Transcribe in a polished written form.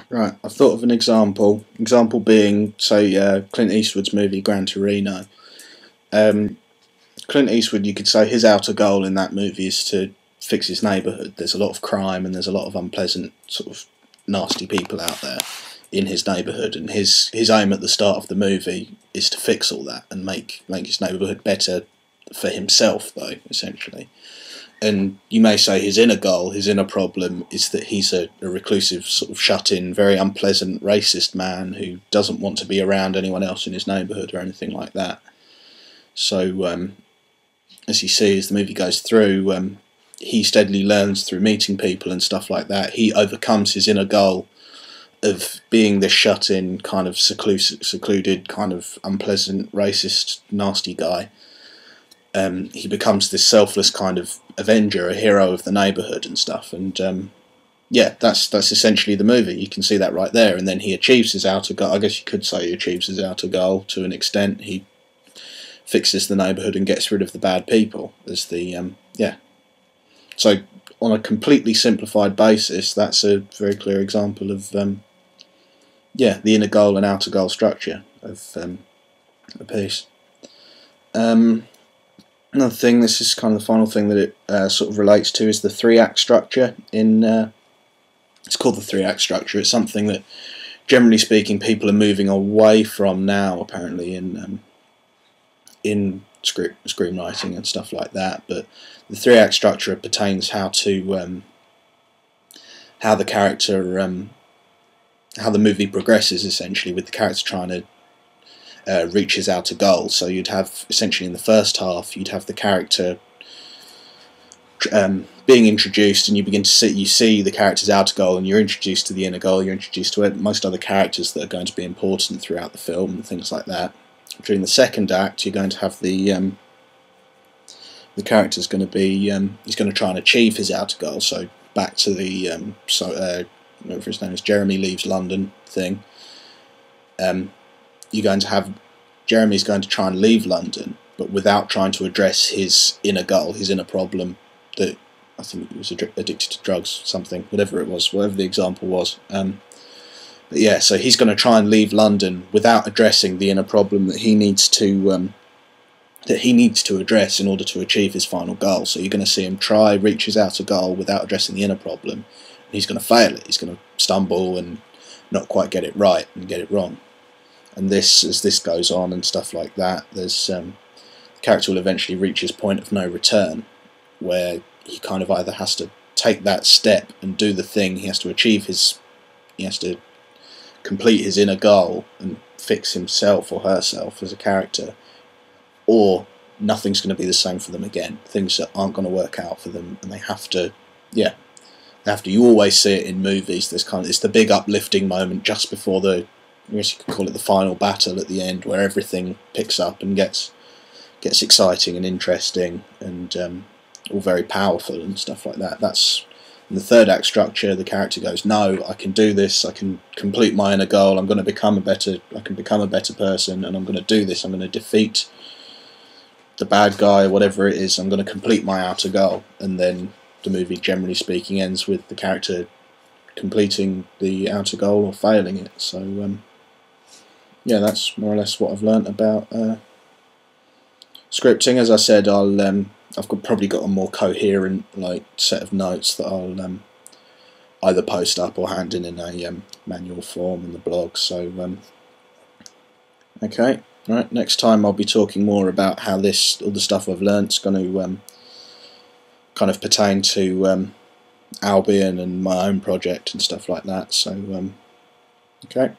Right, I've thought of an example. Example being, say, Clint Eastwood's movie Gran Torino. Um, Clint Eastwood, you could say his outer goal in that movie is to fix his neighbourhood. There's a lot of crime and there's a lot of unpleasant, sort of nasty people out there in his neighbourhood, and his aim at the start of the movie is to fix all that and make his neighbourhood better for himself, though, essentially. And you may say his inner goal, his inner problem, is that he's a reclusive, sort of shut-in, very unpleasant, racist man who doesn't want to be around anyone else in his neighbourhood or anything like that. So, as you see, as the movie goes through, he steadily learns through meeting people and stuff like that. He overcomes his inner goal of being this shut-in, kind of secluded, kind of unpleasant, racist, nasty guy. He becomes this selfless kind of avenger, a hero of the neighbourhood and stuff. And yeah, that's essentially the movie. You can see that right there. And then he achieves his outer goal. I guess you could say he achieves his outer goal to an extent. He fixes the neighbourhood and gets rid of the bad people. As the yeah. So on a completely simplified basis, that's a very clear example of yeah, the inner goal and outer goal structure of a piece. Another thing, this is kind of the final thing that it sort of relates to, is the three-act structure. It's called the three-act structure. It's something that, generally speaking, people are moving away from now, apparently, in screenwriting and stuff like that. But the three-act structure pertains how to how the character how the movie progresses, essentially, with the character trying to reach his outer goal. So you'd have, essentially in the first half, you'd have the character being introduced, and you see the character's outer goal, and you're introduced to the inner goal, you're introduced to most other characters that are going to be important throughout the film and things like that. During the second act, you're going to have the character's going to be he's going to try and achieve his outer goal. So back to the whatever his name is, Jeremy Leaves London thing. You're going to have Jeremy's going to try and leave London, but without trying to address his inner goal, his inner problem, that I think he was addicted to drugs, something, whatever it was, whatever the example was. But yeah, so he's going to try and leave London without addressing the inner problem that he needs to address in order to achieve his final goal. So you're going to see him reach his outer goal without addressing the inner problem. And he's going to fail it. He's going to stumble and not quite get it right and get it wrong. And this, as this goes on and stuff like that, there's the character will eventually reach his point of no return, where he kind of either has to take that step and do the thing. He has to complete his inner goal and fix himself or herself as a character, or nothing's going to be the same for them again. Things that aren't going to work out for them, and they have to, yeah, you always see it in movies. It's the big uplifting moment just before the, I guess you could call it the final battle at the end, where everything picks up and gets exciting and interesting and all very powerful and stuff like that. That's in the third act structure. The character goes, no, I can do this, I can complete my inner goal, I can become a better person, and I'm going to do this, I'm going to defeat the bad guy, whatever it is, I'm going to complete my outer goal. And then the movie, generally speaking, ends with the character completing the outer goal or failing it. So yeah, that's more or less what I've learnt about scripting. As I said, I've probably got a more coherent set of notes that I'll either post up or hand in a manual form in the blog. So okay, right. Next time I'll be talking more about how all the stuff I've learnt is going to kind of pertain to Albion and my own project and stuff like that. So okay.